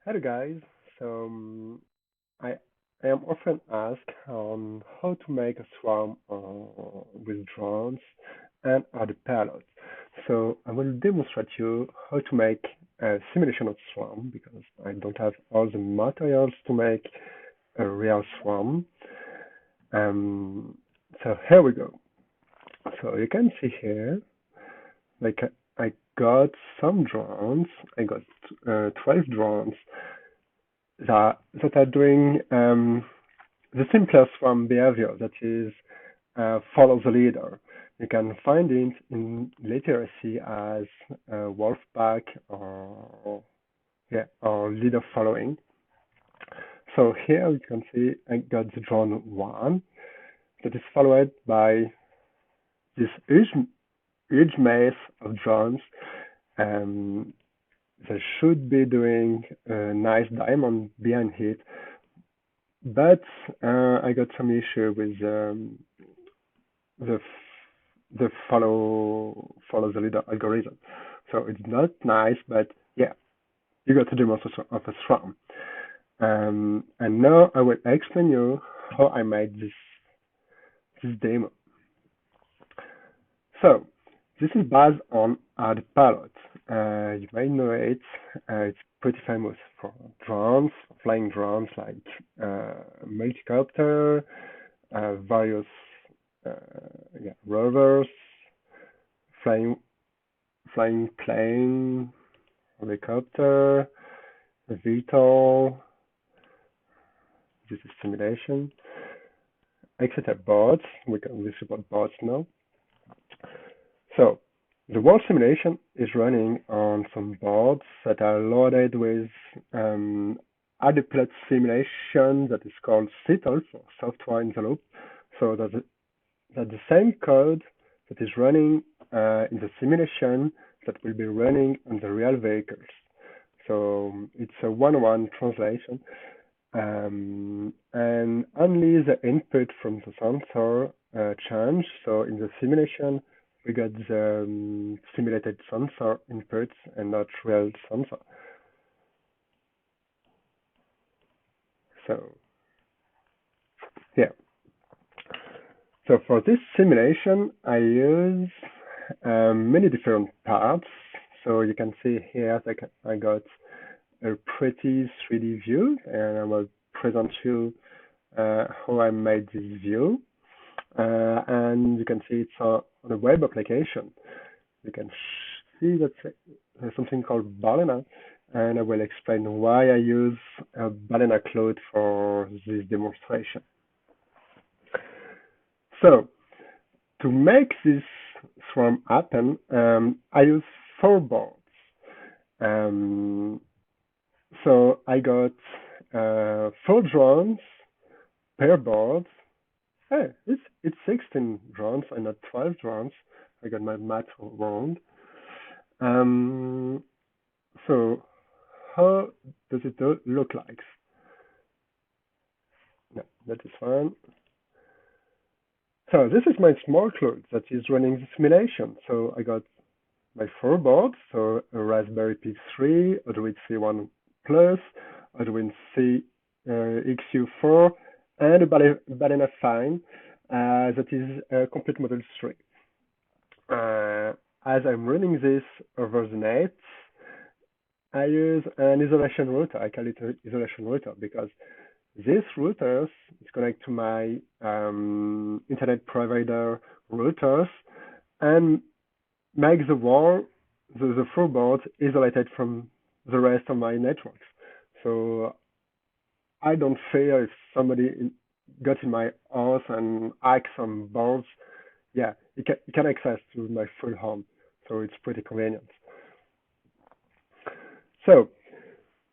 Hello guys. So I I am often asked on how to make a swarm with drones and other pilots. So I will demonstrate you how to make a simulation of swarm because I don't have all the materials to make a real swarm. Um, so here we go. So you can see here, like I got some drones. I got 12 drones that are doing the simplest swarm behavior, that is follow the leader. You can find it in literacy as wolf pack or leader following. So here you can see I got the drone one that is followed by this huge mass of drones. Um, they should be doing a nice diamond behind it, but I got some issue with the the follow the leader algorithm. So it's not nice, but yeah, you got to do most of a swarm. And now I will explain you how I made this demo. So this is based on ArduPilot. You may know it. It's pretty famous for drones, flying drones like multicopter, various uh, rovers, flying flying plane, helicopter, VTOL. This is simulation. Etc. Bots. We support bots now. So the world simulation is running on some boards that are loaded with ArduPilot simulation that is called SITL for software in the loop. So that's the same code that is running in the simulation that will be running on the real vehicles. So it's a one-on-one translation, and only the input from the sensor change. So in the simulation, we got the simulated sensor inputs and not real sensor. So yeah. So for this simulation, I use many different parts. So you can see here that I got a pretty 3D view, and I will present you how I made this view. And you can see it's on a web application. You can see that there's something called Balena, and I will explain why I use Balena Cloud for this demonstration. So to make this swarm happen, I use 4 boards. Um, so I got 4 drones per board. Hey, it's 16 drones and not 12 drones. I got my math wrong. So how does it look like? No, that is fine. So this is my small cloud that is running the simulation. So I got my 4 boards, so a Raspberry Pi 3, Arduino C1 Plus, Arduino C XU4, and a Balena Fine that is a complete model 3. As I'm running this over the net, I use an isolation router. I call it an isolation router because this routers is connected to my internet provider routers and make the full board isolated from the rest of my networks. So I don't fear if somebody got in my house and hacked some boards. Yeah, it can access to my full home. So it's pretty convenient. So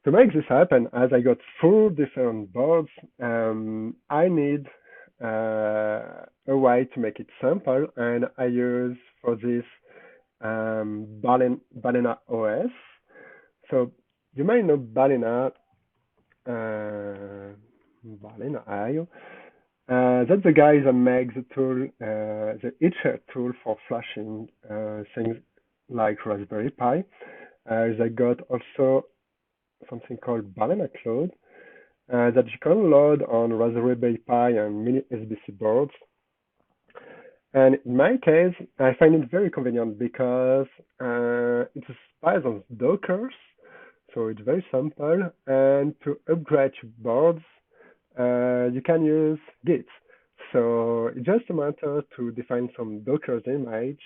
to make this happen, as I got 4 different boards, I need a way to make it simple, and I use for this Balena OS. So you may know Balena, IO. That's the guy that makes the tool, the Itcher tool for flashing things like Raspberry Pi. They got also something called Balena Cloud that you can load on Raspberry Pi and mini SBC boards. And in my case, I find it very convenient because it's based on Docker, so it's very simple. And to upgrade your boards, you can use Git. So it's just a matter to define some Docker image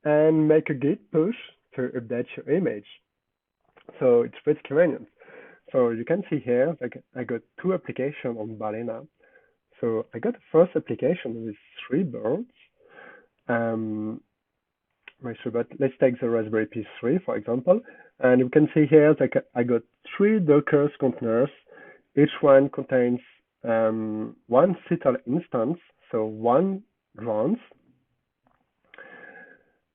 and make a Git push to update your image. So it's pretty convenient. So you can see here, like I got two applications on Balena. So I got the first application with 3 boards. But let's take the Raspberry Pi 3, for example. And you can see here that I got 3 Docker containers. Each one contains one SITL instance, so 1 drone.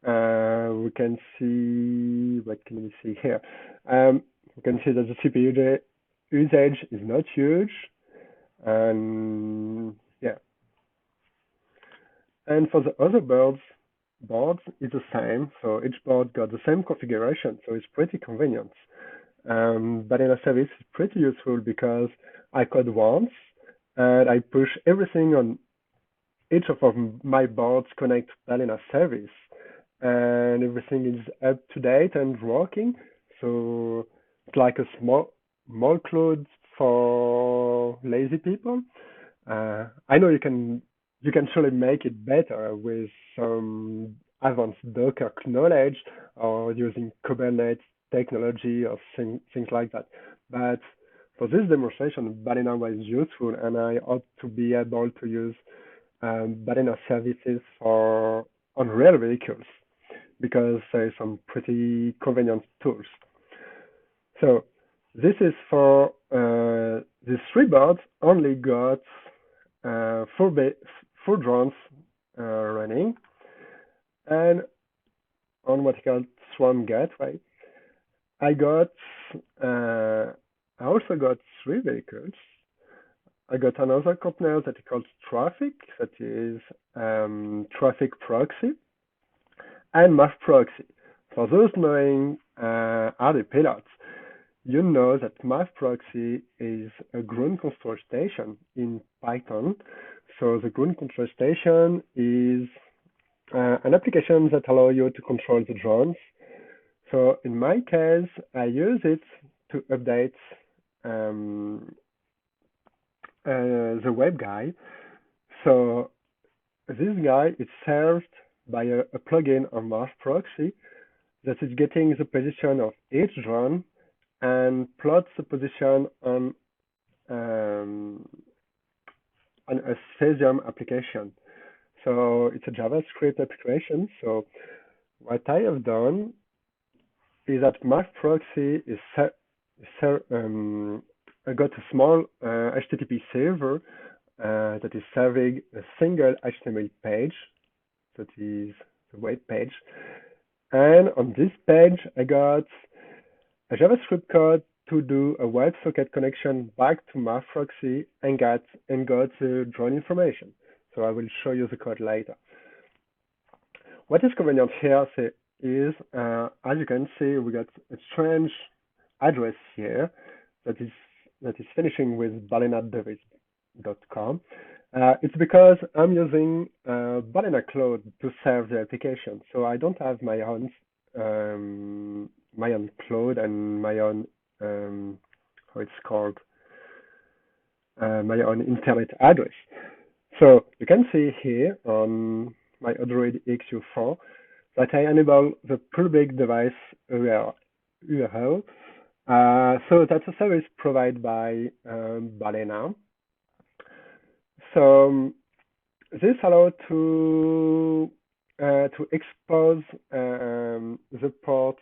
We can see, what can we see here? We can see that the CPU usage is not huge. And yeah. And for the other boards is the same. So each board got the same configuration, so it's pretty convenient. But in a service, it's pretty useful because I code once and I push everything on each of my boards connect to Balena service, and everything is up to date and working. So it's like a small cloud for lazy people. I know you can surely make it better with some advanced Docker knowledge or using Kubernetes technology or things like that. But for this demonstration, Balena was useful, and I hope to be able to use Balena services on real vehicles because there's some pretty convenient tools. So this is for these 3 boards only got 4 drones running, and on what I call Swarm Gateway, I also got 3 vehicles. I got another container that is called Traffic, that is Traffic Proxy, and Math Proxy. For those knowing ArduPilot, you know that Math Proxy is a ground control station in Python. So the ground control station is an application that allows you to control the drones. So in my case, I use it to update the web guy. So this guy is served by a plugin on Math Proxy that is getting the position of each drone and plots the position on a Cesium application. So it's a JavaScript application. So what I have done is that Math Proxy is I got a small HTTP server that is serving a single HTML page, that is the web page. And on this page, I got a JavaScript code to do a WebSocket connection back to Math Proxy and got the drone information. So I will show you the code later. What is convenient here is, as you can see, we got a strange address here that is finishing with balena.com. It's because I'm using Balena Cloud to serve the application, so I don't have my own cloud and my own how it's called my own internet address. So you can see here on my Android XU4 that I enable the public device URL. So that's a service provided by Balena. So this allows to expose the port.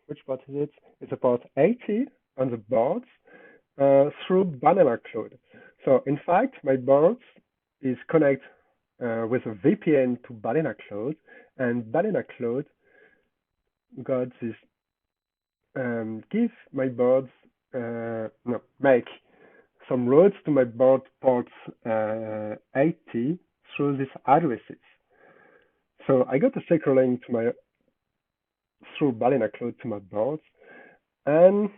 Which port is it? It's a port 80 on the boards through Balena Cloud. So in fact, my board is connected with a VPN to Balena Cloud, and Balena Cloud got this give my boards make some routes to my board ports 80 through these addresses. So I got a secure link through Balena Cloud to my boards, And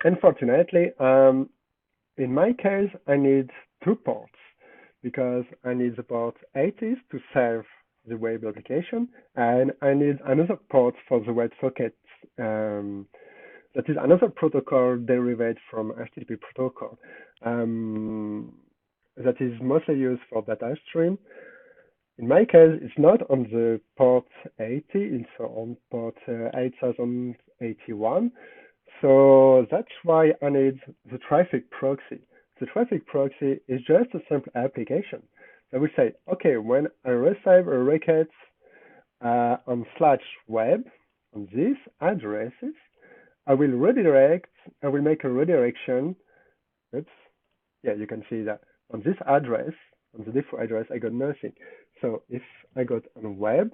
unfortunately, in my case, I need two ports because I need the port 80 to serve the web application, and I need another port for the WebSocket. That is another protocol derived from HTTP protocol that is mostly used for data stream. In my case, it's not on the port 80, it's on port 8081. So that's why I need the traffic proxy. The traffic proxy is just a simple application that will say, okay, when I receive a request on /web on these addresses, I will make a redirection. Oops. Yeah, you can see that on this address, on the default address, I got nothing. So if I got on web,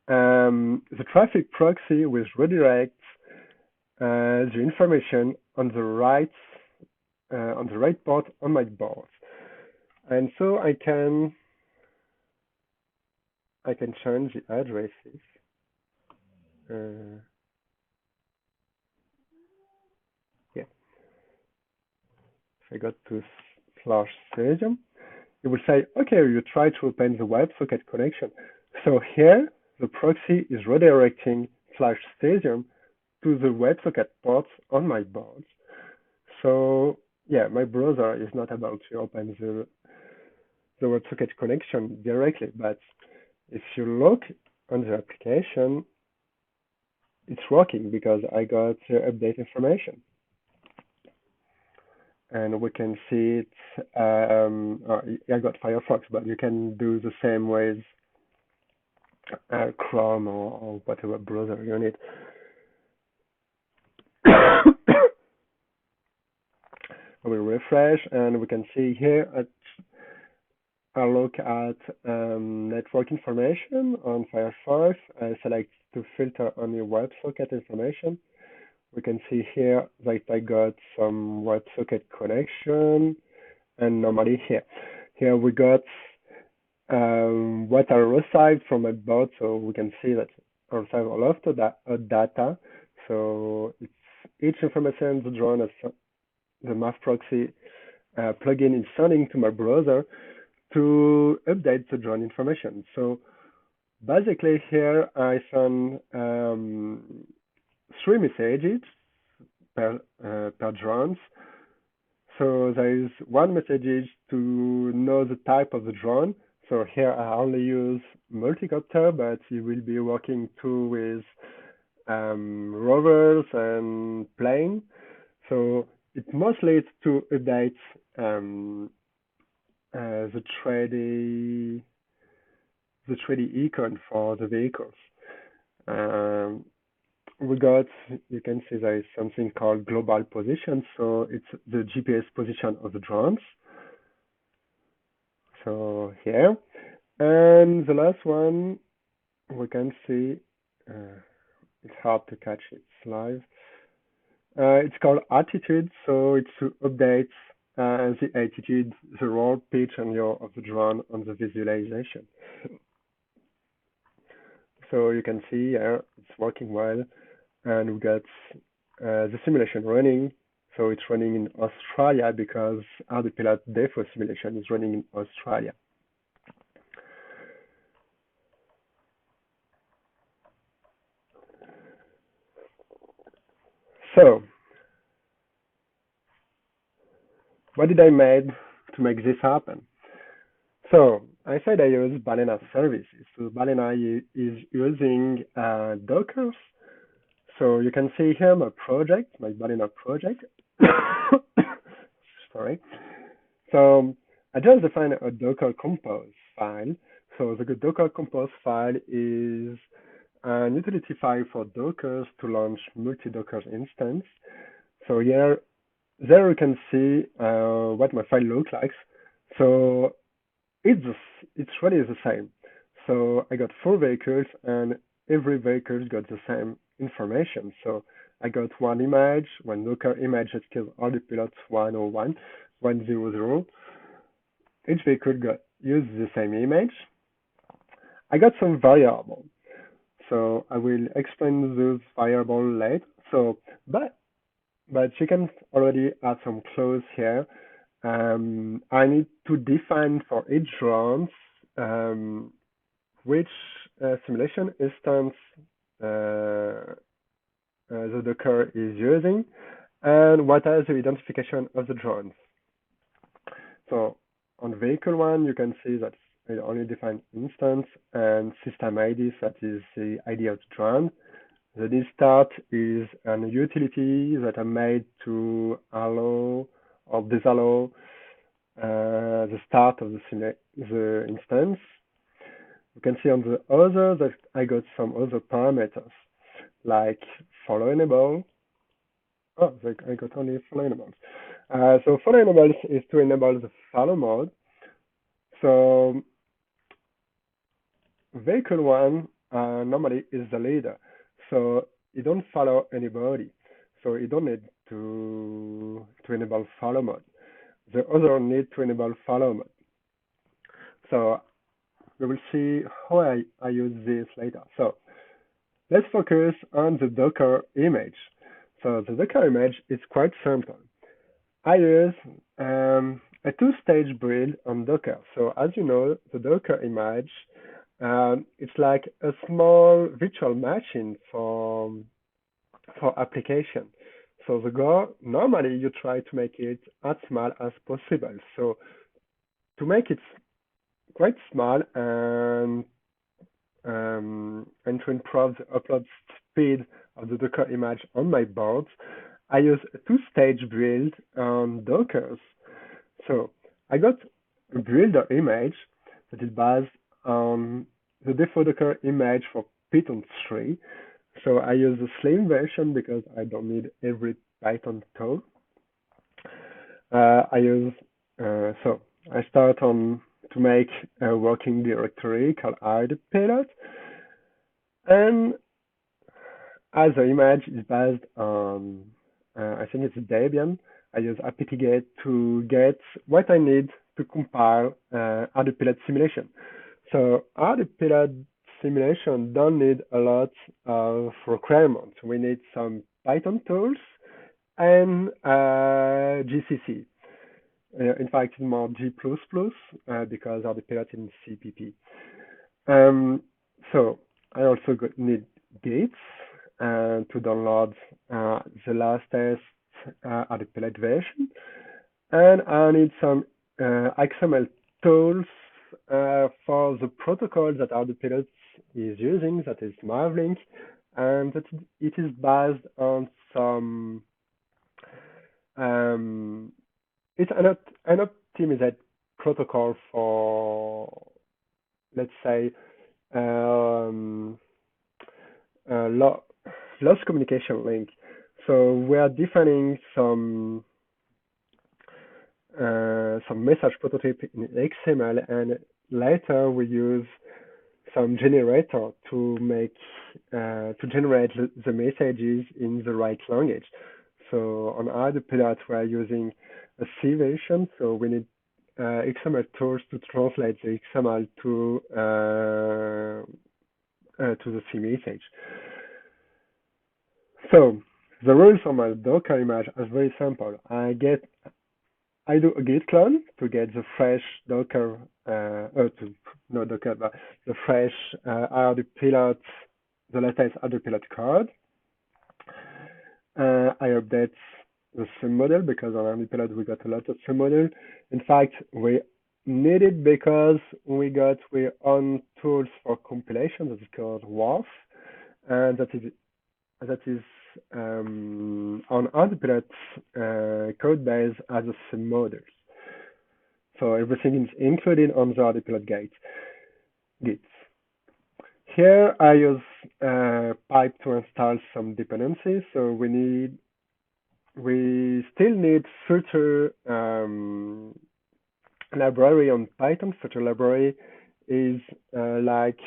the traffic proxy will redirect the information on the right port on my board, and so I can change the addresses. Yeah, if I got to /stadium, it will say, okay, you try to open the WebSocket connection. So here, the proxy is redirecting /stadium to the WebSocket ports on my board. So yeah, my browser is not about to open the WebSocket connection directly, but if you look on the application, it's working because I got update information. And we can see it, I got Firefox, but you can do the same with Chrome or whatever browser you need. I will refresh, and we can see here I look at network information on Firefox. I select to filter only WebSocket information. We can see here that I got some WebSocket connection, and normally here we got what I received from my bot. So we can see that I received a lot of data. So it's each information the drone has the math proxy plugin is sending to my browser to update the drone information. So basically here I send 3 messages per drones. So there is one message to know the type of the drone. So here I only use multicopter, but you will be working too with rovers and plane. So it mostly is to update the 3D icon for the vehicles. You can see there is something called global position. So it's the GPS position of the drones. So here, and the last one, we can see, it's hard to catch it live. It's called attitude, so it's to update the attitude, the roll, pitch, and yaw of the drone on the visualization. So you can see here it's working well, and we got the simulation running. So it's running in Australia because ArduPilot default simulation is running in Australia. So what did I make to make this happen? So I said I use Balena services. So Balena is using Dockers. So you can see here my project, my Balena project. Sorry. So I just defined a Docker compose file. So the Docker compose file is an utility file for Dockers to launch multi-Docker instance. So here, there you can see what my file looks like. So it's really the same. So I got 4 vehicles, and every vehicle got the same information. So I got one image, one Docker image that is ArduPilot 101, 100. Each vehicle got used the same image. I got some variable. So I will explain those variables later. So, but you can already add some clause here. I need to define for each round which simulation instance the Docker is using and what is the identification of the drones. So on vehicle one, you can see that it only defines instance and system ID, that is the ID of the drone. The distart is an utility that I made to allow or disallow the start of the instance. You can see on the other that I got some other parameters like follow enable. Oh, I got only follow enables. So follow enables is to enable the follow mode. So vehicle one normally is the leader, so you don't follow anybody. So you don't need to enable follow mode. The other need to enable follow mode. So we will see how I use this later. So let's focus on the Docker image. So the Docker image is quite simple. I use a two-stage build on Docker. So as you know, the Docker image, it's like a small virtual machine for application. So the goal, normally you try to make it as small as possible. So to make it quite small and to improve the upload speed of the Docker image on my board, I use a two-stage build on Dockers. So I got a builder image that is based on the default Docker image for Python 3. So I use the slim version because I don't need every Python tool. So I start on to make a working directory called ArduPilot, and as the image is based on I think it's Debian, I use apt-get to get what I need to compile ArduPilot simulation. So ArduPilot simulation don't need a lot of requirements. We need some Python tools and GCC. In fact, it's more G++ because ArduPilot is in CPP. So I also need Git to download the latest ArduPilot version, and I need some XML tools for the protocol that ArduPilot is using, that is Mavlink, and that it is based on some it's an optimized protocol for, let's say, lost communication link. So we are defining some message prototype in XML, and later we use some generator to make to generate the messages in the right language. So on ArduPilot we are using a C version, so we need XML tools to translate the XML to the C message. So the rules for my Docker image are very simple. I do a git clone to get the fresh Docker, the fresh ArduPilot, the latest ArduPilot code. I update the submodel because on ArduPilot we got a lot of submodel. In fact, we need it because we got our own tools for compilation that is called WAF, and that is on ArduPilot code base as a submodel. So everything is included on the ArduPilot Git. Here I use pipe to install some dependencies. So we still need filter library on Python. Filter library is like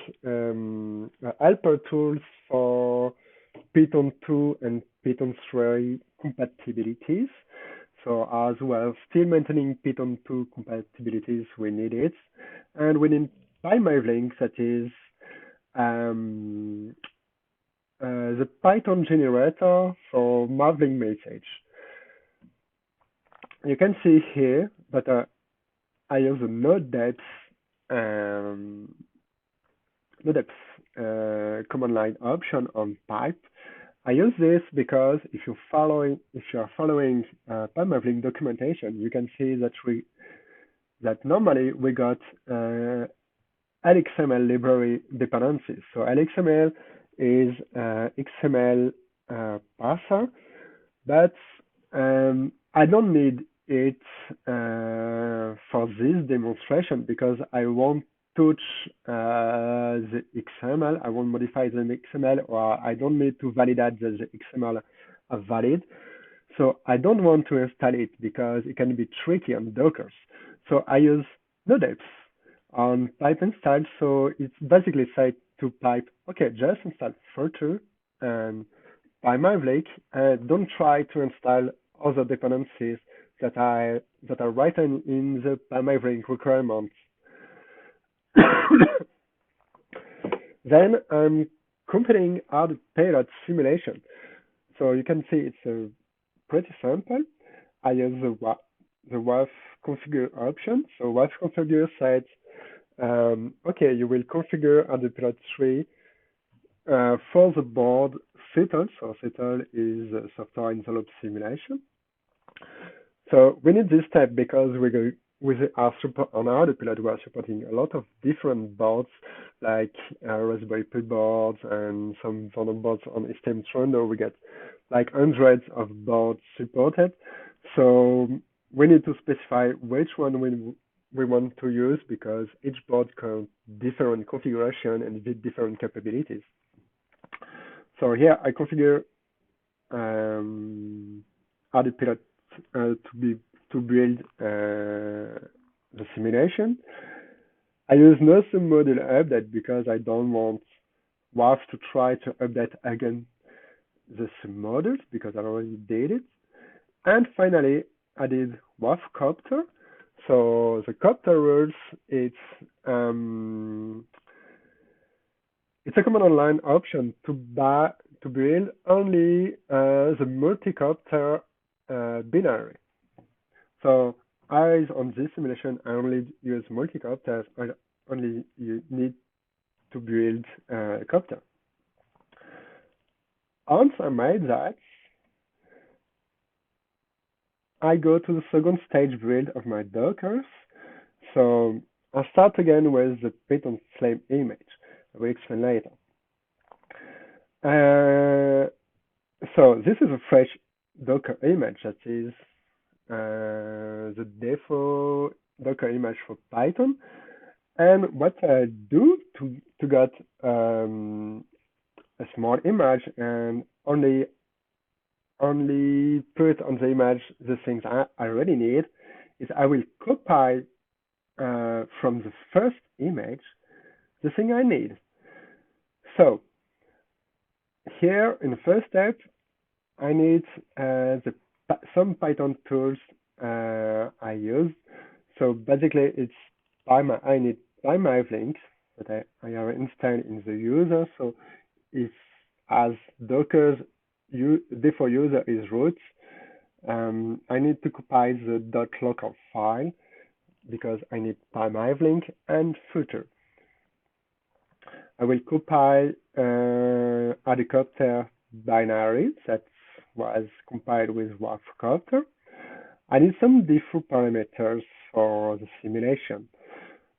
helper tools for Python 2 and Python 3 compatibilities. So as well, still maintaining Python 2 compatibilities, we need it. And we need PyMavlink, that is the Python generator for modeling message. You can see here that I use a no depth command line option on pipe. I use this because if you are following PyMavlink documentation, you can see that normally we got LXML library dependencies. So LXML is XML parser, but I don't need it for this demonstration because I won't touch the XML. I won't modify the XML, or I don't need to validate that the XML are valid. So I don't want to install it because it can be tricky on Docker. So I use no depth on pipe install. So it's basically said to pipe, okay, just install filter and PyMavlink, and don't try to install other dependencies that are written in the PyMavlink requirements. Then I'm compiling ArduPilot simulation. So you can see it's pretty simple. I use the WAF configure option. So WAF configure says, okay, you will configure ArduPilot 3 for the board SITL. So SITL is software in the loop simulation. So we need this step because with our support on ArduPilot, we are supporting a lot of different boards like Raspberry Pi boards and some other boards on STM Trundle. We get like hundreds of boards supported. So we need to specify which one we want to use because each board can different configuration and different capabilities. So here I configure ArduPilot to build the simulation. I use no submodule update because I don't want WAF to try to update again the submodules because I already did it. And finally, I did WAF copter. So the copter rules, it's a command line option to build only the multi-copter binary. So on this simulation, I only use multi-copters. I only need to build a copter. Once I made that, I go to the second stage build of my Dockers. So I start again with the Python slave image. I will explain later. So this is a fresh Docker image that is the default Docker image for Python. And what I do to get a small image and only put on the image the things I already need is I will copy from the first image the thing I need. So here in the first step, I need some Python tools I use. So basically, I need PyMavlink that I are installed in the user. So if as Docker's default user is root, I need to copy the .local file because I need PyMavlink and footer. I will copy ArduCopter binary that was compiled with WAF-copter. I need some default parameters for the simulation.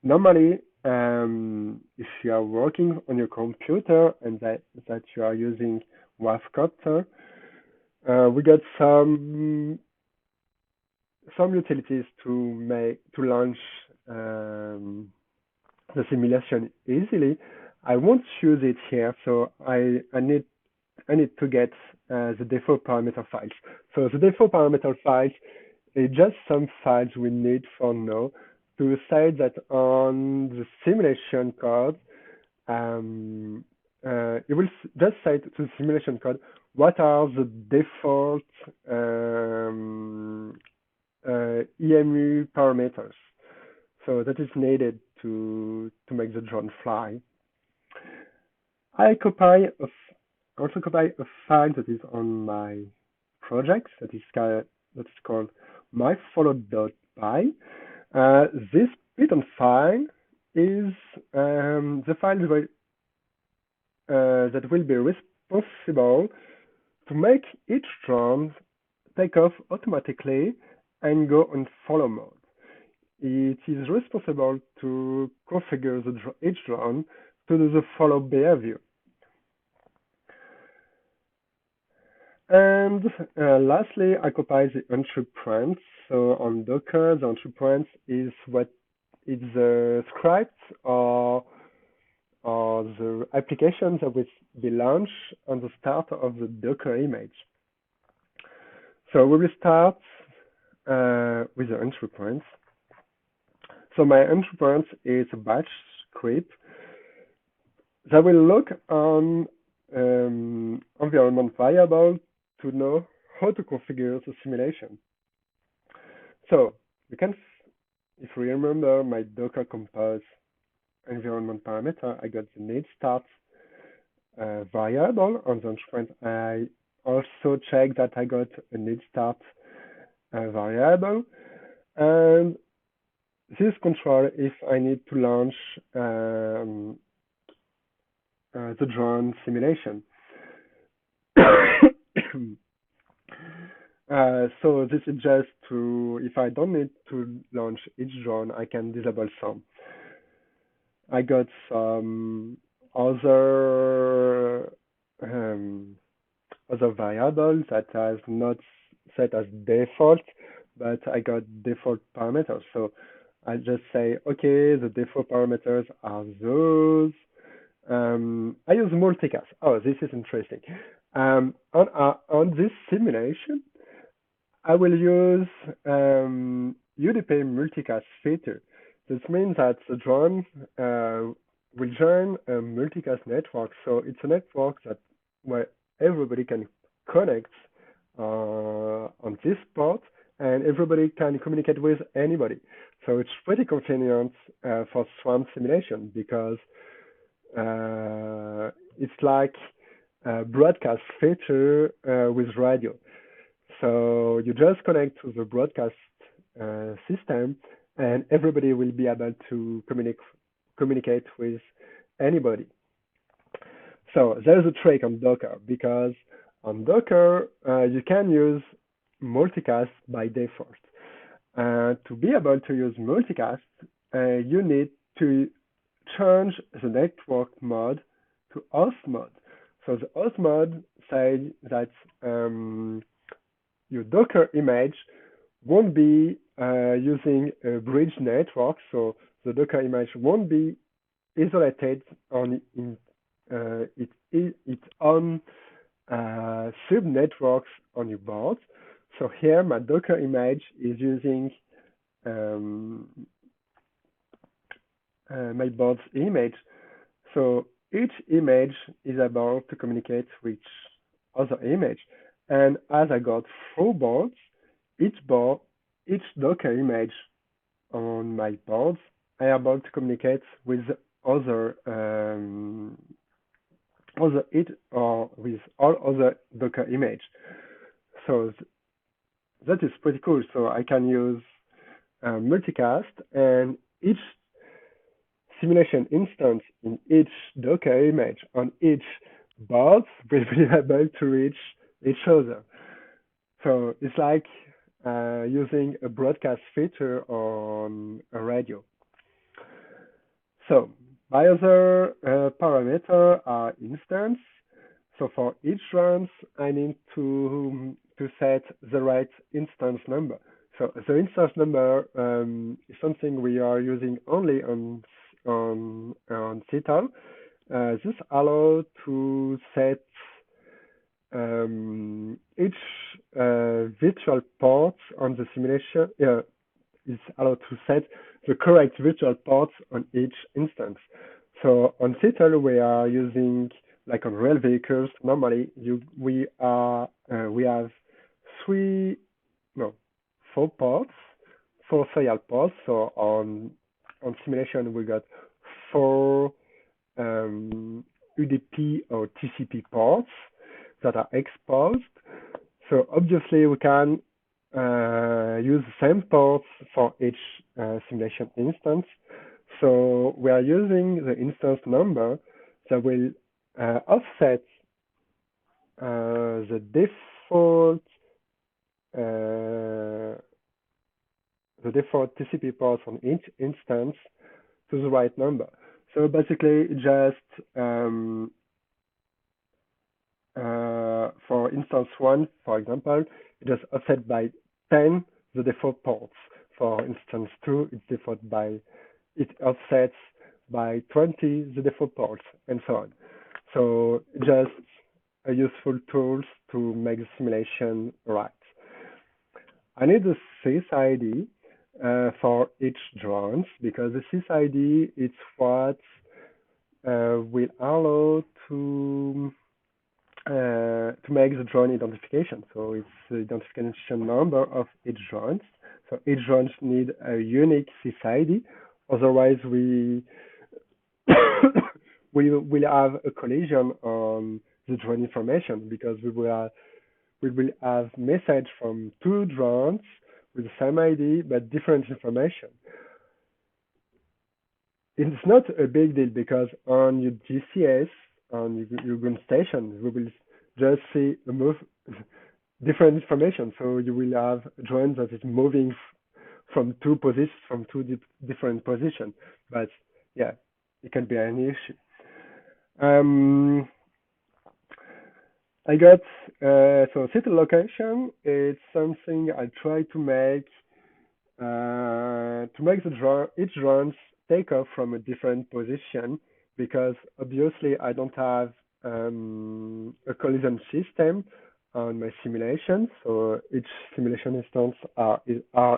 Normally, if you are working on your computer and that you are using WAF-copter, we got some utilities to launch the simulation easily. I won't use it here, so I need to get the default parameter files. So the default parameter files is just some files we need for now to say that on the simulation code, it will just say to the simulation code what are the default EMU parameters. So that is needed to make the drone fly. I copy also copy a file that is on my project that is called myfollow.py. This Python file is the file that will be responsible to make each drone take off automatically and go on follow mode. It is responsible to configure each drone to do the follow behavior. And lastly, I copy the entry print. So on Docker, the entry print is what is the script or the application that will be launched on the start of the Docker image. So we will start with the entry print. So my entry print is a batch script that will look on environment variable to know how to configure the simulation. So we can, if we remember my Docker compose environment parameter, I got the need start variable on the entry. I also check that I got a need start variable, and this control if I need to launch the drone simulation. So this is just to, if I don't need to launch each drone, I can disable some. I got some other variables that is not set as default, but I got default parameters. So I just say, okay, the default parameters are those. I use multicast. Oh, this is interesting. On this simulation, I will use UDP multicast feature. This means that the drone will join a multicast network. So it's a network that where everybody can connect on this port, and everybody can communicate with anybody. So it's pretty convenient for swarm simulation because it's like a broadcast feature with radio. So you just connect to the broadcast system, and everybody will be able to communicate with anybody. So there's a trick on Docker, because on Docker you can use multicast by default. To be able to use multicast, you need to change the network mode to host mode. So the host mode says that your Docker image won't be using a bridge network, so the Docker image won't be isolated on its own sub networks on your board. So here my Docker image is using my board's image. So each image is able to communicate with other image. And as I got 4 boards, each Docker image on my boards, I am able to communicate with with all other Docker image. So that is pretty cool. So I can use multicast, and each simulation instance in each Docker image on each board will be able to reach each other. So it's like using a broadcast feature on a radio. So my other parameter are instance. So for each runs, I need to set the right instance number. So the instance number is something we are using only on SITL. This allows to set each virtual port on the simulation. Is allowed to set the correct virtual ports on each instance. So on SITL, we are using, like on rail vehicles, normally we have 4 ports, 4 serial ports. So on simulation, we got 4 UDP or TCP ports that are exposed. So obviously we can use the same ports for each simulation instance. So we are using the instance number that will offset the default TCP ports on each instance to the right number. So basically, just for instance 1, for example, it is offset by 10 the default ports. For instance 2, it offsets by 20 the default ports, and so on. So just a useful tools to make the simulation right. I need the sysid for each drones because the sysid is what will allow to make the drone identification. So it's the identification number of each drone. So each drone need a unique sysid. Otherwise, we will have a collision on the drone information because we will have message from two drones with the same ID but different information. It's not a big deal because on your GCS, on your ground station, we will just see different information. So you will have a drone that is moving from two different positions. But yeah, it can be an issue. I got so SITL location. It's something I try to make each drones take off from a different position because obviously I don't have a collision system on my simulation. So each simulation instance are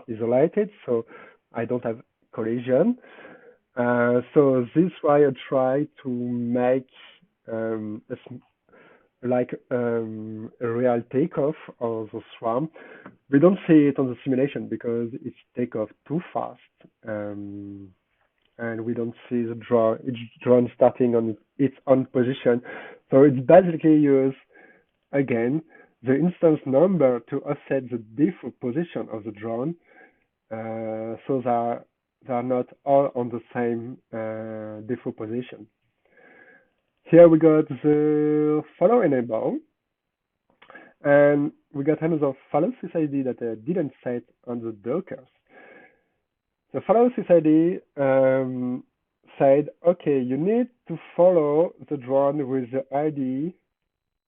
isolated, so I don't have collision. So this is why I try to make a real takeoff of the swarm. We don't see it on the simulation because it's take off too fast, and we don't see each drone starting on its own position. So it's basically use again the instance number to offset the default position of the drone, so that they are not all on the same default position. Here we got the follow enable, and we got another follow sysid that I didn't set on the Dockers. The follow sysid said, okay, you need to follow the drone with the ID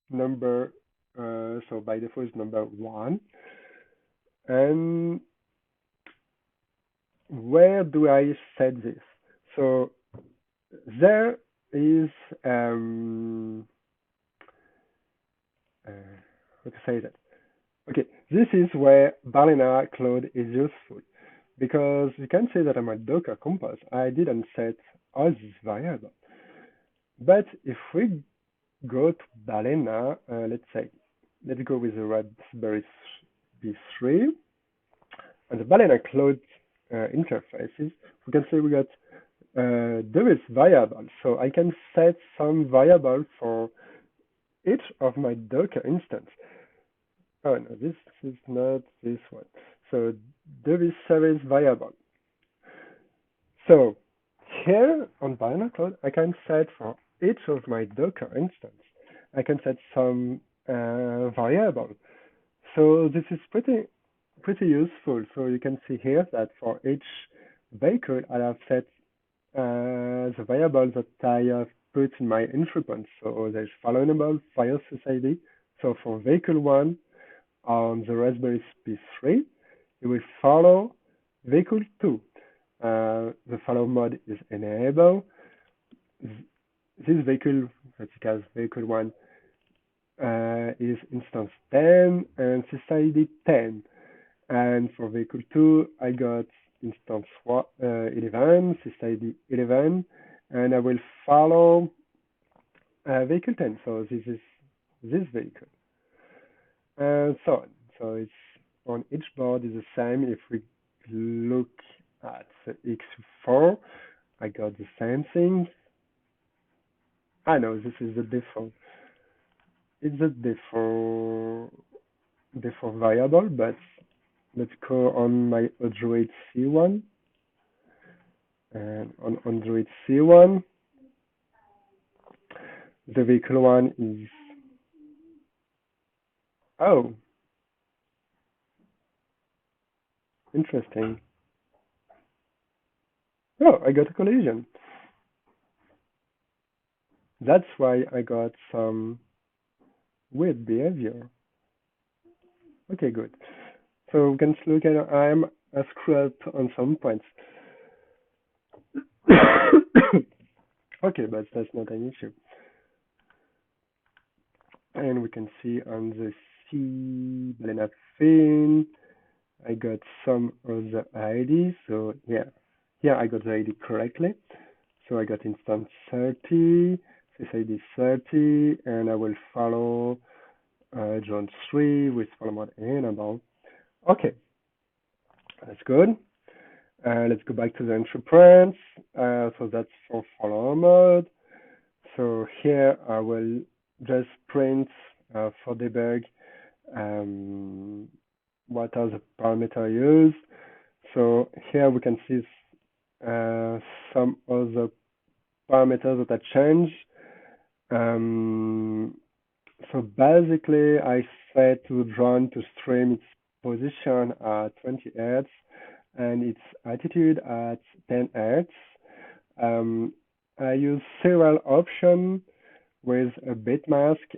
number, so by default is number 1. And where do I set this? So there is how to say that? Okay, this is where Balena Cloud is useful because you can see that on my Docker Compass I didn't set all these variables. But if we go to Balena, let's go with the Raspberry Pi 3 and the Balena Cloud interfaces. We can see we got there is variables, so I can set some variable for each of my Docker instance. Oh no, this is not this one. So there is service variable. So here on Balena Cloud, I can set for each of my Docker instance, I can set some variable. So this is pretty useful. So you can see here that for each vehicle, I have set the variable that I have put in my entry point. So there's followable file sysid. So for vehicle 1 on the Raspberry Pi 3, it will follow vehicle 2. The follow mode is enable. This vehicle, as vehicle 1, is instance 10 and sysid 10. And for vehicle 2, I got instance 11, sysid 11, and I will follow vehicle 10. So this is this vehicle, and so on. So it's on each board is the same. If we look at the X4, I got the same thing. I know this is the default. It's a default variable, but let's go on my Android C1. And on Android C1, the vehicle one is, oh, interesting. Oh, I got a collision. That's why I got some weird behavior. Okay, good. So we can look at I'm a screw up on some points. Okay, but that's not an issue. And we can see on the C balena fin, I got some of the ID. So yeah, here I got the ID correctly. So I got instance 30, this ID 30, and I will follow John 3 with follow mode enable. Okay, that's good. Let's go back to the entry parents. So that's for follow mode. So here I will just print for debug what are the parameters used. So here we can see some of the parameters that I change. So basically, I set to the drone to stream its position at 20 Hz and its attitude at 10 Hz. I use serial option with a bit mask.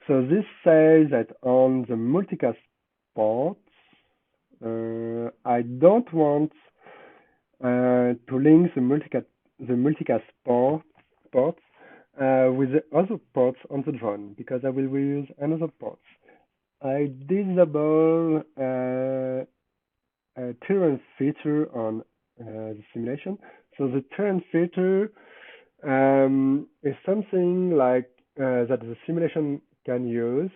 So this says that on the multicast ports, I don't want to link the multicast ports with the other ports on the drone because I will reuse another ports. I disable a terrain feature on the simulation. So the terrain feature is something like that the simulation can use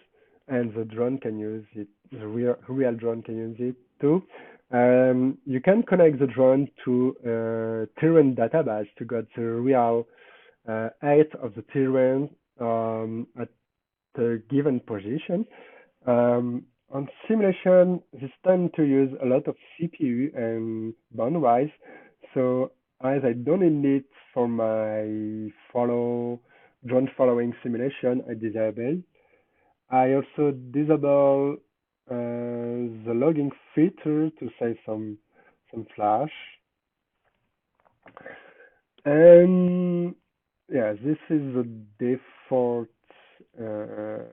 and the drone can use it. The real drone can use it too. You can connect the drone to a terrain database to get the real height of the terrain at the given position. On simulation, this tend to use a lot of CPU and bandwidth, so as I don't need it for my drone following simulation, I disable. I also disable the logging feature to save some flash. And yeah, this is the default uh,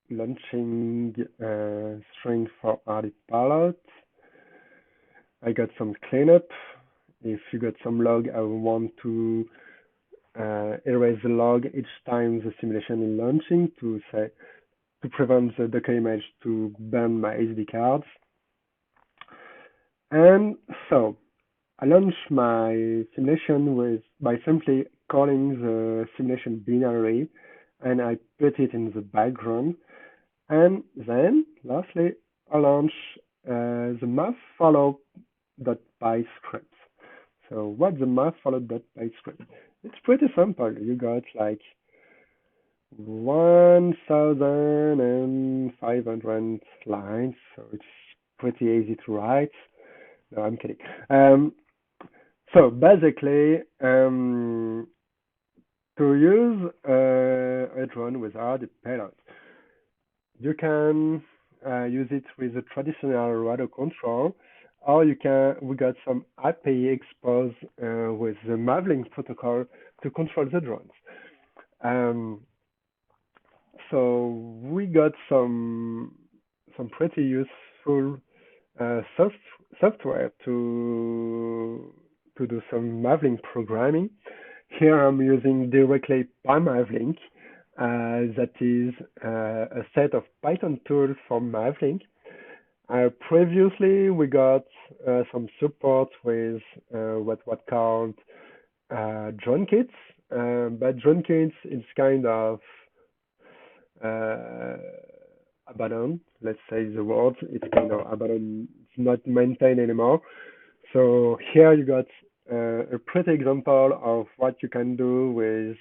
launching string for ArduPilot. I got some cleanup. If you got some log, I want to erase the log each time the simulation is launching to prevent the Docker image to burn my SD cards. And so I launch my simulation by simply calling the simulation binary, and I put it in the background. And then, lastly, I launch the mathfollow.py script. So what's the mathfollow.py script? It's pretty simple. You got like 1,500 lines, so it's pretty easy to write. No, I'm kidding. So basically, to use a drone with ArduPilot, you can use it with a traditional radio control, or we got some API exposed with the Mavlink protocol to control the drones. So we got some pretty useful software to do some Mavlink programming. Here I'm using directly PyMavlink, that is a set of Python tools for Mavlink. Previously, we got some support with what called drone kits, but drone kits is kind of uh, abandoned. Let's say the word. It's kind of abandoned. It's not maintained anymore. So here you got a pretty example of what you can do with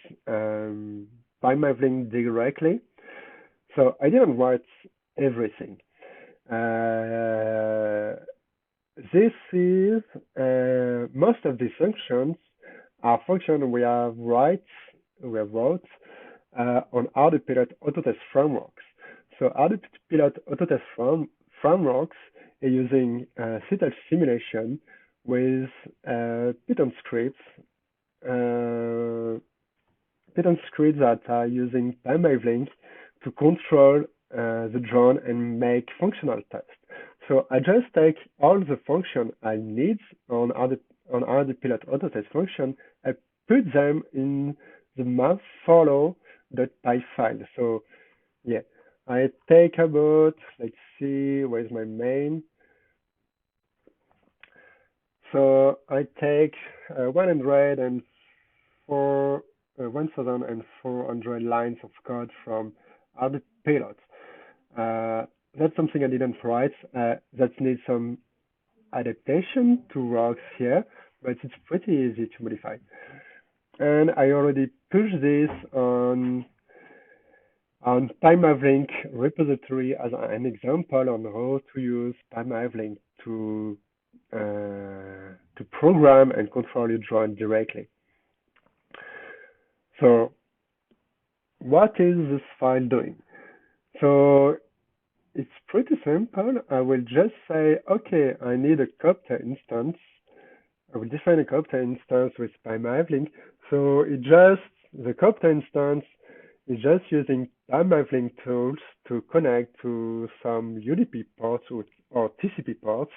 PyMavlink directly. So I didn't write everything. This is most of these functions are functions we have wrote on ArduPilot Autotest frameworks. So ArduPilot Autotest frameworks are using SITL simulation with Python scripts that are using PyMavlink to control the drone and make functional tests. So I just take all the function I need on ArduPilot Autotest function, I put them in the math follow.py file. So yeah, I take about, let's see, where's my main? So I take 1,400 lines of code from ArduPilot. That's something I didn't write. That needs some adaptation to work here, but it's pretty easy to modify. And I already pushed this on PyMavlink repository as an example on how to use PyMavlink to program and control your drone directly. So what is this file doing? So it's pretty simple. I will just say, okay, I need a copter instance. I will define a copter instance with PyMavlink. So the copter instance is just using PyMavlink tools to connect to some UDP ports or TCP ports.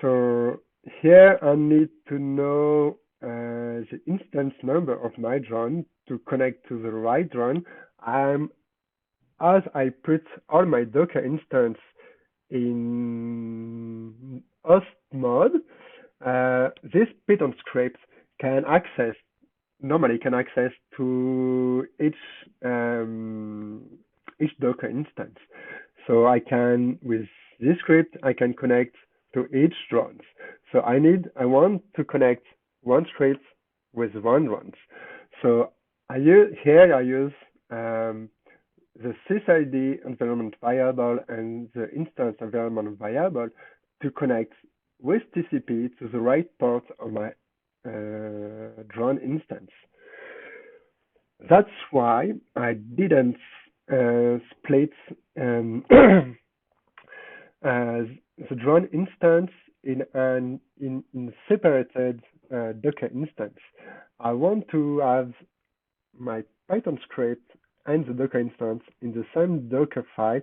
So here I need to know the instance number of my drone to connect to the right drone. As I put all my Docker instance in host mode, this Python script normally can access to each Docker instance. So with this script, I can connect to each drone. So I want to connect one script with one drone. So I use the sysid environment variable and the instance environment variable to connect with TCP to the right port of my drone instance. That's why I didn't split the drone instance in separated Docker instance. I want to have my Python script and the Docker instance in the same Docker file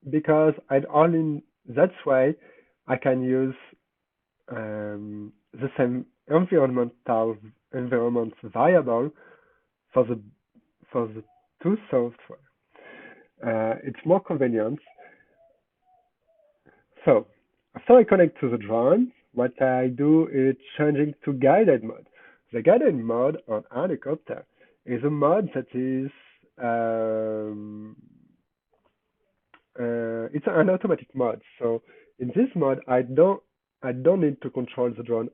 because that's why I can use the same environment variable for the two software. It's more convenient. So after I connect to the drone, what I do is changing to guided mode. The guided mode on helicopter is a mode that is it's an automatic mode. So in this mode, I don't need to control the drone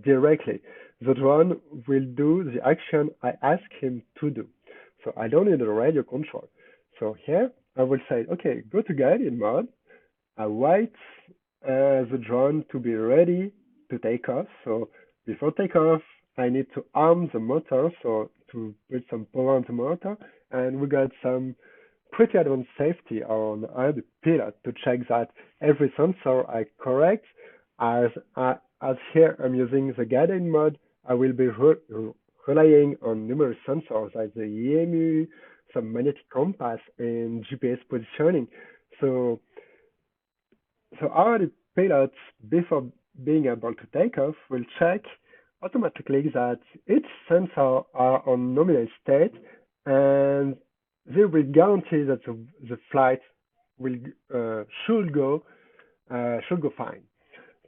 directly. The drone will do the action I ask him to do. So I don't need a radio control. So here I will say, okay, go to guided mode. I wait the drone to be ready to take off. So before takeoff, I need to arm the motor, so to put some power on the motor. And we got some pretty advanced safety on ArduPilot to check that every sensor I correct. As here I'm using the guided mode, I will be relying on numerous sensors like the EMU, some magnetic compass, and GPS positioning. So ArduPilot, before being able to take off, will check automatically that each sensor are on nominal state, and they will guarantee that the flight should go fine.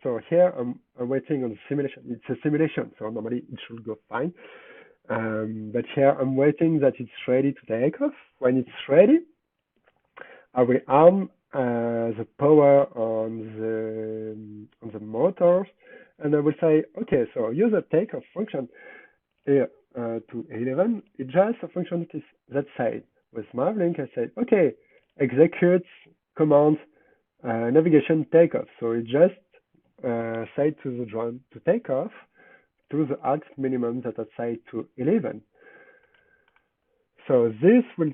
So here I'm waiting on the simulation. It's a simulation, so normally it should go fine. But here I'm waiting that it's ready to take off. When it's ready, I will arm the power on the motors, and I will say, okay, so use a takeoff function here to 11. It's just a function that said with Mavlink, I said, okay, execute command navigation takeoff. So it just said to the drone to take off to the alt minimum that I set to 11. So this will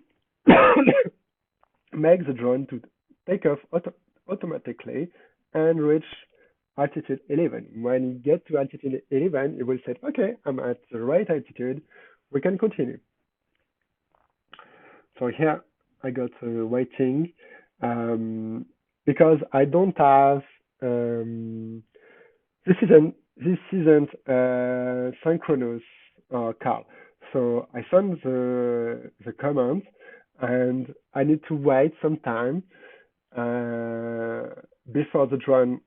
make the drone to take off automatically and reach altitude 11. When you get to altitude 11, it will say, okay, I'm at the right altitude. We can continue. So here I got waiting because I don't have this isn't synchronous call. So I send the command and I need to wait some time before the drone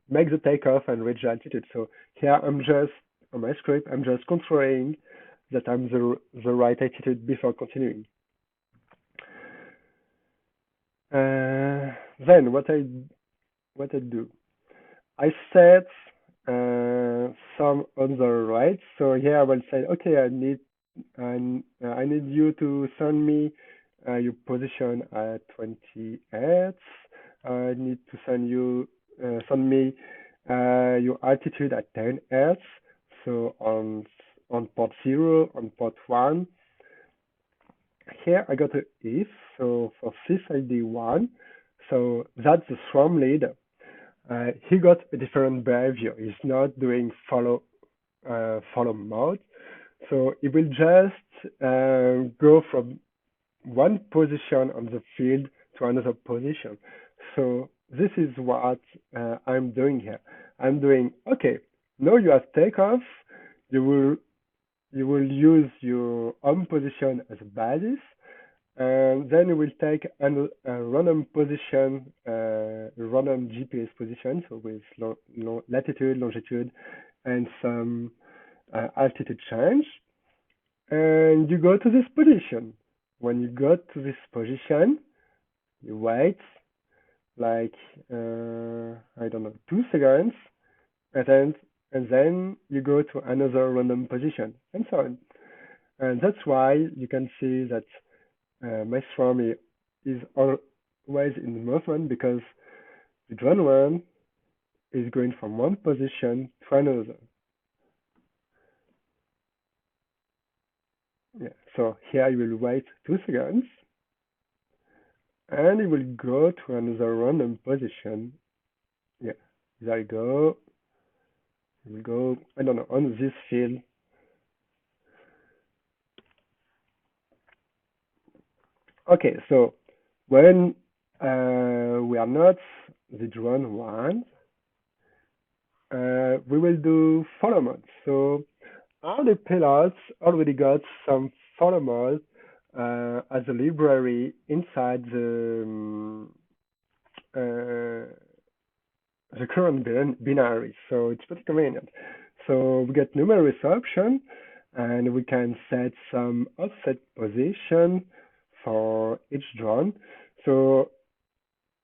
make the takeoff and reach altitude. So here I'm just on my script, I'm just controlling that I'm the right altitude before continuing. Then what I do, I set some other rights. So here I will say, okay, I need you to send me your position at 20 Hertz. I need to send me your altitude at 10 Hertz. So on port 0, on port 1. Here I got a if. So for sysid 1, so that's the swarm leader. He got a different behavior. He's not doing follow mode. So it will just go from one position on the field to another position. So this is what I'm doing here. I'm doing, okay, now you have takeoff. You will use your home position as a basis. And then you will take a random position, random GPS position, so with latitude, longitude, and some altitude change. And you go to this position. When you go to this position, you wait like, I don't know, 2 seconds, and then you go to another random position, and so on. And that's why you can see that my swarm is always in movement because the drone one is going from one position to another. Yeah, so here you will wait 2 seconds and it will go to another random position. Yeah, there you go. It will go, I don't know, on this field. Okay, so when we are not the drone one, we will do follow mode. So ArduPilot already got some follow mode as a library inside the current binary, so it's pretty convenient. So we get numerous options, and we can set some offset position for each drone. So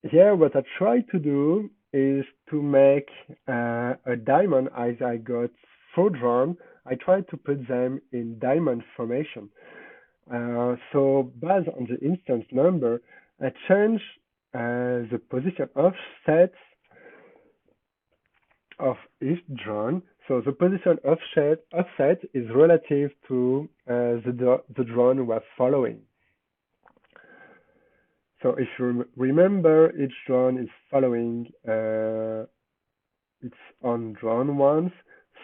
here, what I try to do is to make a diamond. As I got 4 drones, I try to put them in diamond formation. So based on the instance number, I change the position offset of each drone. So the position offset is relative to the drone we're following. So if you remember, each drone is following its own drone once.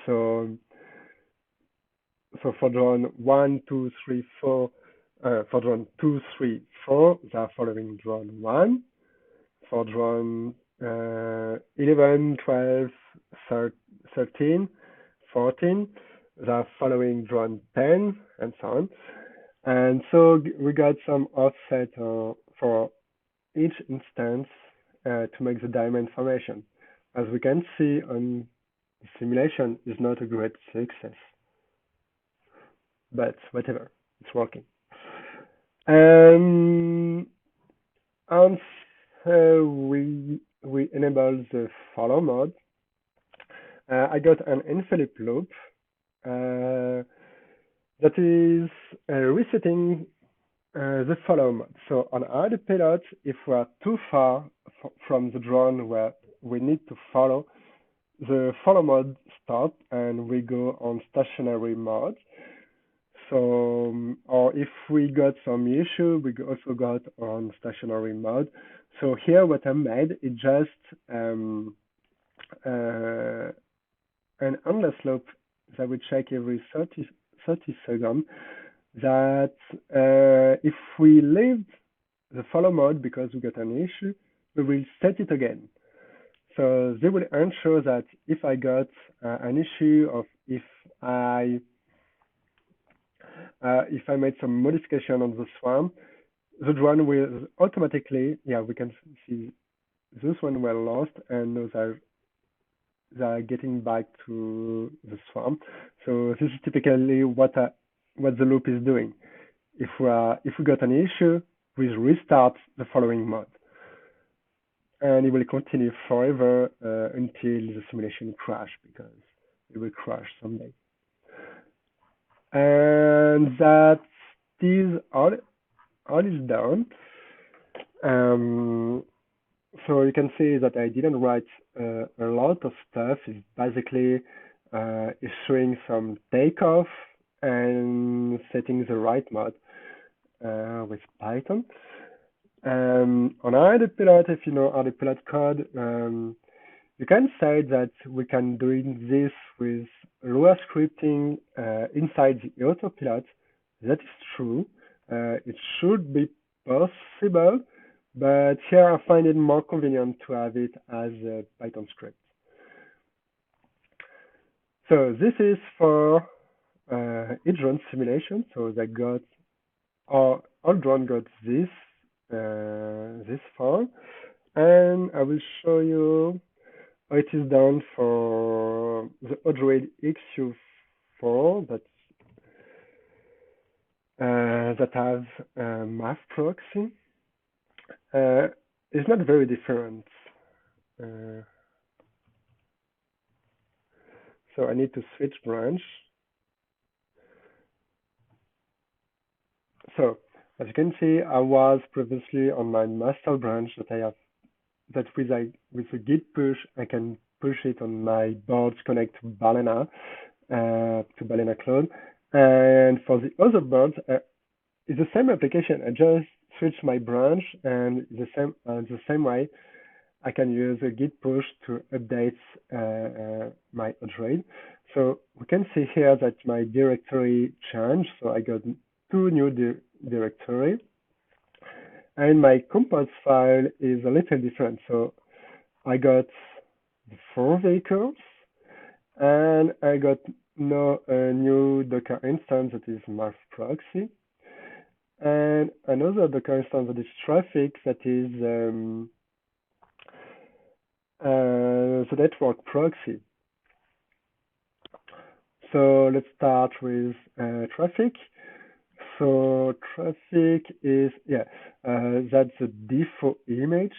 So for drone 1, 2, 3, 4, for drone 2, 3, 4, they are following drone 1. For drone 11, 12, 13, 14, they are following drone 10, and so on. And so we got some offset for each instance to make the diamond formation. As we can see on the simulation, is not a great success, but whatever, it's working. Once we enable the follow mode, I got an infinite loop that is resetting the follow mode. So on ArduPilot, if we are too far from the drone where we need to follow, the follow mode stops and we go on stationary mode. So, or if we got some issue, we also got on stationary mode. So here what I made is just uh, an endless loop that we check every 30 seconds that if we leave the follow mode because we got an issue, we will set it again. So they will ensure that if I got an issue of if I made some modification on the swarm, the drone will automatically, yeah, we can see those one were lost and those are they are getting back to the swarm. So this is typically what the loop is doing. If we got an issue, we restart the following mode, and it will continue forever until the simulation crash because it will crash someday. And that is all is done. Um, so you can see that I didn't write a lot of stuff. It's basically issuing some takeoff and setting the right mode with Python. On ArduPilot, if you know ArduPilot code, you can say that we can do this with Lua scripting inside the autopilot. That is true. It should be possible, but here I find it more convenient to have it as a Python script. So this is for each drone simulation. So they got all drone got this file, and I will show you how it is done for the Odroid XU4 that has math proxy. It's not very different. So I need to switch branch. So as you can see, I was previously on my master branch that I have that with a git push I can push it on my boards connect to Balena clone. And for the other boards, it's the same application. I just switch my branch, and the same way I can use a git push to update my Odroid. So we can see here that my directory changed. So I got two new directory, and my compose file is a little different. So I got 4 vehicles, and I got now a new Docker instance that is math proxy, and another Docker instance that is traffic that is the network proxy. So let's start with traffic. So traffic is, that's the default image.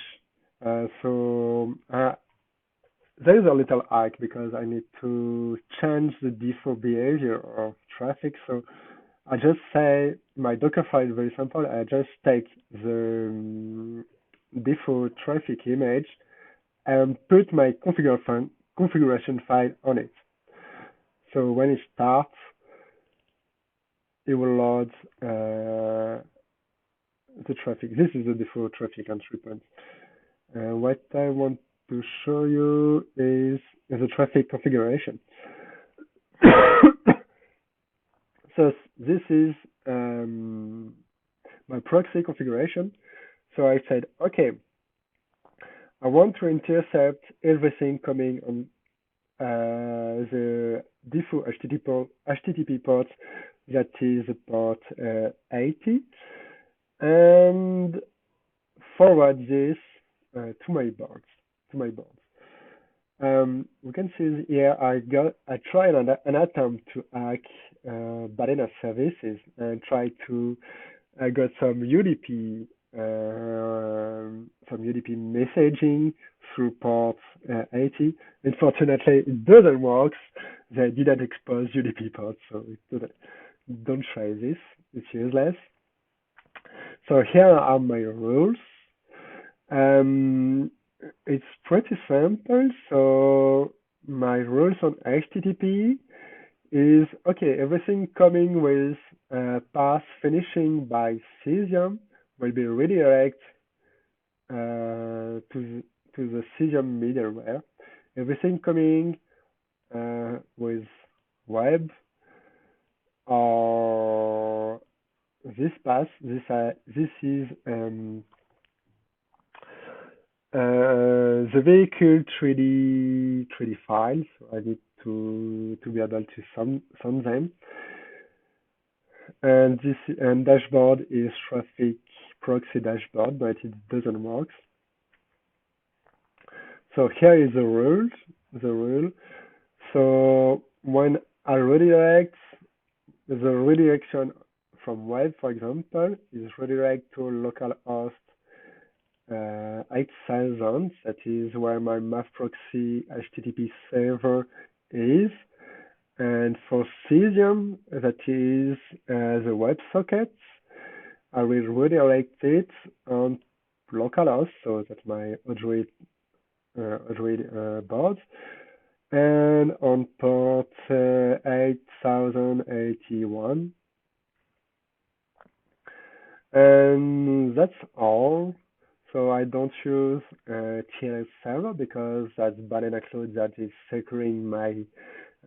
There is a little hack because I need to change the default behavior of traffic. So I just say my Docker file is very simple. I just take the default traffic image and put my configuration file on it. So when it starts, it will load the traffic. This is the default traffic entry point. What I want to show you is the traffic configuration. So this is my proxy configuration. So I said, okay, I want to intercept everything coming on the default HTTP port that is port 80, and forward this to my boards. We can see here I tried an attempt to hack Balena services and try to got some UDP some UDP messaging through port 80. Unfortunately, it doesn't work. They didn't expose UDP ports, so it doesn't. Don't try this. It's useless. So here are my rules. Um, it's pretty simple. So my rules on HTTP is okay. Everything coming with path finishing by cesium will be redirect to the cesium middleware. Everything coming with web or this path, this is the vehicle 3D files. So I need to be able to sum them. And this dashboard is traffic proxy dashboard, but it doesn't work. So here is the rule. So when I redirect, the redirection from web, for example, is redirect to localhost 8000. That is where my MAF proxy HTTP server is. And for Cesium, that is the WebSockets. I will redirect it on localhost, so that's my Odroid board, and on port 8081. And that's all. So I don't use TLS server because that's banana cloud that is securing my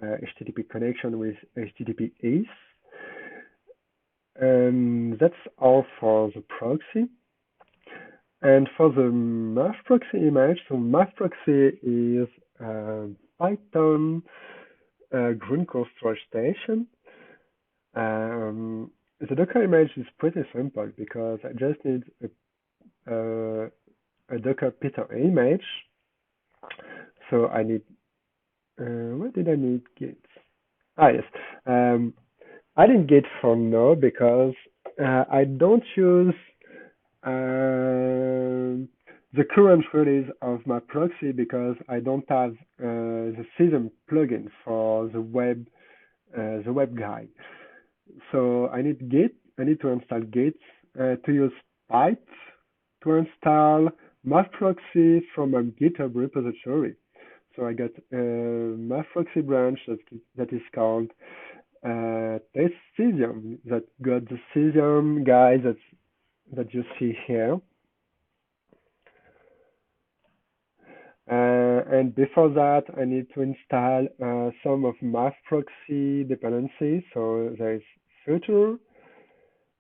HTTP connection with HTTP ACE. And that's all for the proxy. And for the MAF proxy image, so MAF proxy is Python Gruncore storage station. The Docker image is pretty simple because I just need a Docker Peter image. So I need, what did I need? Git. Yes. I didn't Git for now because I don't use the current release of my proxy because I don't have the Cesium plugin for the web guy. So I need Git. I need to install Git to use pipe to install MAF proxy from a GitHub repository. So I got a MAF proxy branch that is called test Cesium that got the Cesium guy that you see here. And before that, I need to install some of MAF proxy dependencies. So there's Future.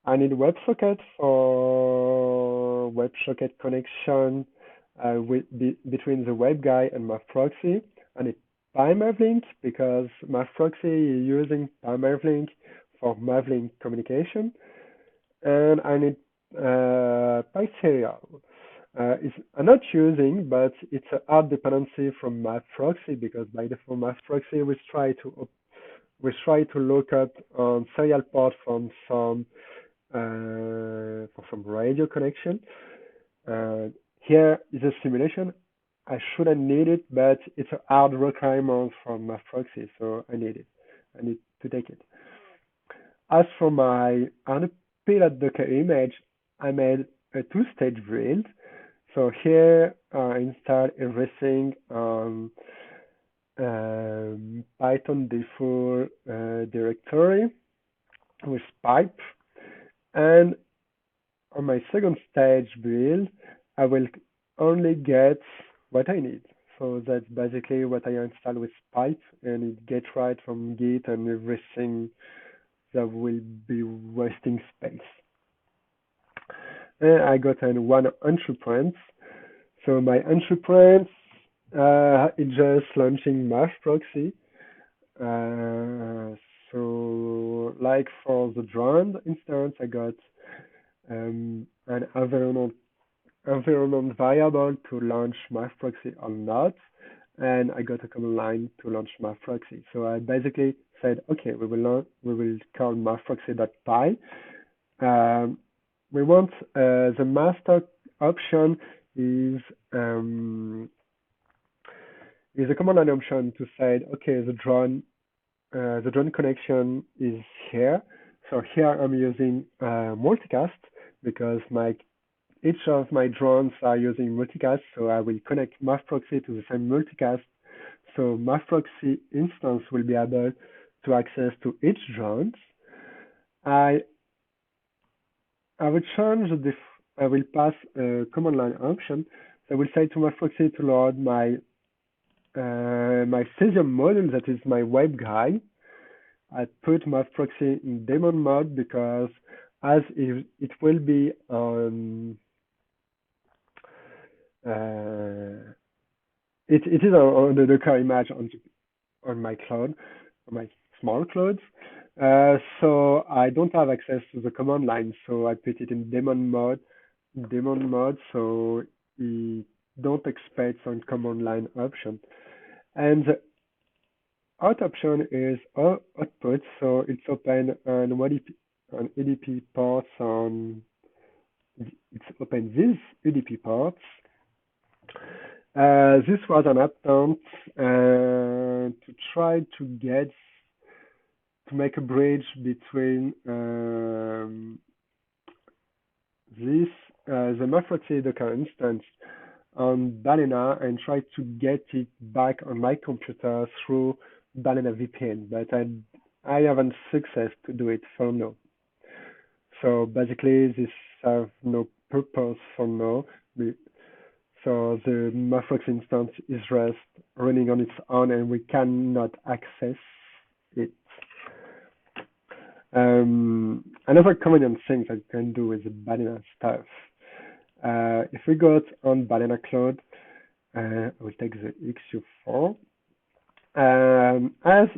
I need WebSocket for WebSocket connection between the web guy and MAF proxy. I need PyMavLink because MAF proxy is using PyMavLink for Mavlink communication. And I need PySerial. I'm not using, but it's a hard dependency from MAF proxy because by default MAF proxy we try to look up on serial port from some for some radio connection. Here is a simulation. I shouldn't need it, but it's a hard requirement from MAF proxy, so I need it. I need to take it. As for my ArduPilot Docker image, I made a two-stage build. So here I installed everything on Python default directory with pipe. And on my second stage build, I will only get what I need. So that's basically what I install with pipe, and it gets right from Git and everything that will be wasting space. And I got one entry print. So my entry print is just launching MAF proxy. So like for the drone instance, I got an environment variable to launch MAF proxy or not, and I got a command line to launch MAF proxy. So I basically said, okay, we will call MAF proxy.py. we want the master option is um, is a command line option to say, okay, the drone connection is here. So here I'm using multicast because each of my drones are using multicast. So I will connect MAF proxy to the same multicast. So MAF proxy instance will be able to access to each drone. I I will change the I will pass a command line option. So I will say to MAF proxy to load my Cesium module, that is my waveguide. I put my proxy in daemon mode because as it will be on it is on the Docker image on my cloud, on my small clouds. So I don't have access to the command line, so I put it in daemon mode, so it don't expect some command line option. And the out option is output, so it's open on UDP ports it's open these UDP ports. This was an attempt to try to make a bridge between the MAFROC Docker instance on Balena and try to get it back on my computer through Balena VPN, but I haven't success to do it for now. So basically, this have no purpose for now. So the Mafrox instance is just running on its own, and we cannot access it. Another convenient thing that you can do with the Balena stuff. If we go on Balena Cloud, we'll take the XU4. As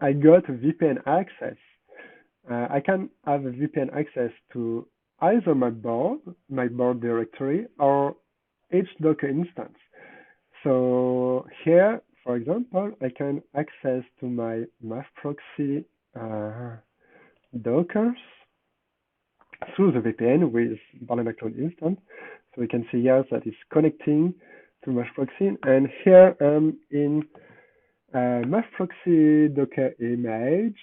I got VPN access, I can have a VPN access to either my board directory, or each Docker instance. So here, for example, I can access to my MAF proxy Dockers through the VPN with Balena Cloud instance. So we can see here that it's connecting to MAF proxy, and here I'm in MAF proxy Docker image.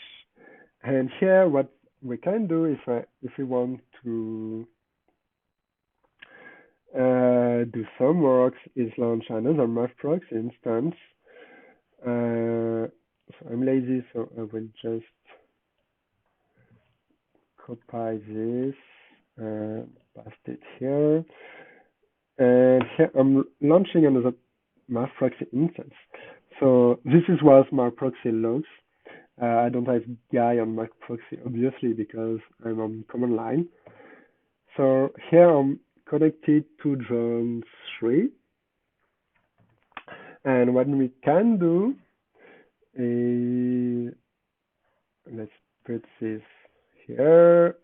And here, what we can do if we want to do some work is launch another MAFProx instance. So I'm lazy, so I will just copy this, paste it here, and here I'm launching another MAFProx instance. So this was my proxy logs. I don't have guy on my proxy, obviously, because I'm on command line. So here I'm connected to drone 3. And what we can do is, let's put this here,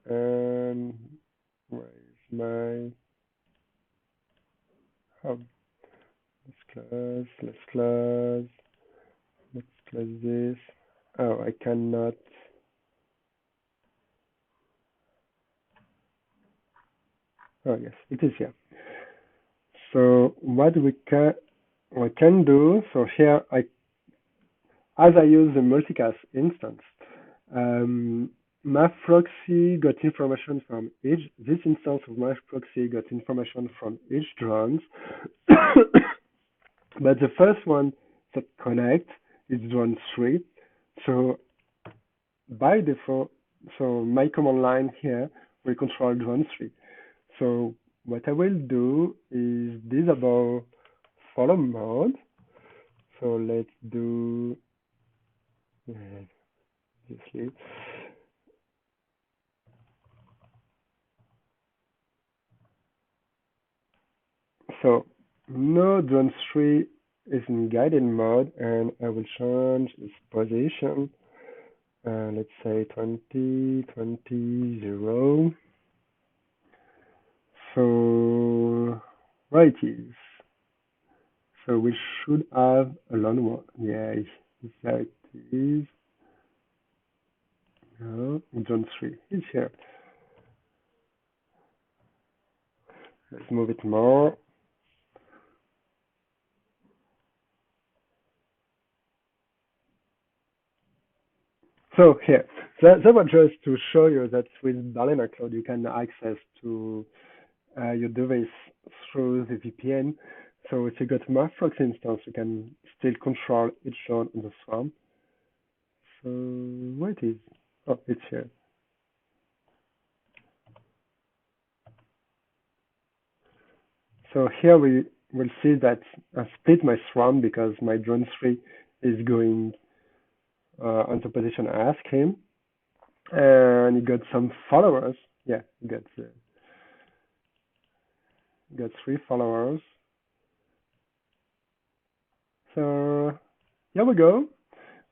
and where is my, let's close this. Oh, I cannot. Oh yes, it is here. So what we can do, so here as I use the multicast instance, MAFProxy got information from this instance of MAFProxy got information from each drones, but the first one that connects is drone 3. So by default, so my command line here will control drone 3. So what I will do is disable follow mode. So let's do obviously. So no drone 3 is in guided mode, and I will change its position. Let's say 20, 20, 0. So where it is. So we should have a long one. Yeah, there it is. No. Zone 3 is here. Let's move it more. So here, that was just to show you that with Balena Cloud, you can access to your device through the VPN. So if you got Marflux instance, you can still control each node in the swarm. So where it is? Oh, it's here. So here we will see that I split my swarm because my drone 3 is going onto position I asked him. And he got some followers. Yeah, he got 3 followers. So here we go.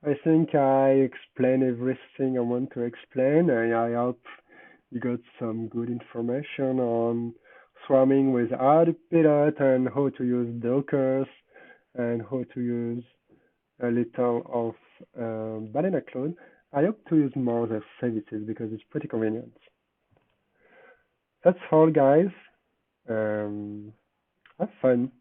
I think I explained everything I want to explain. I hope you got some good information on swarming with ArduPilot and how to use Dockers and how to use a little of Balena Cloud. I hope to use more of their services because it's pretty convenient. That's all, guys. Have fun.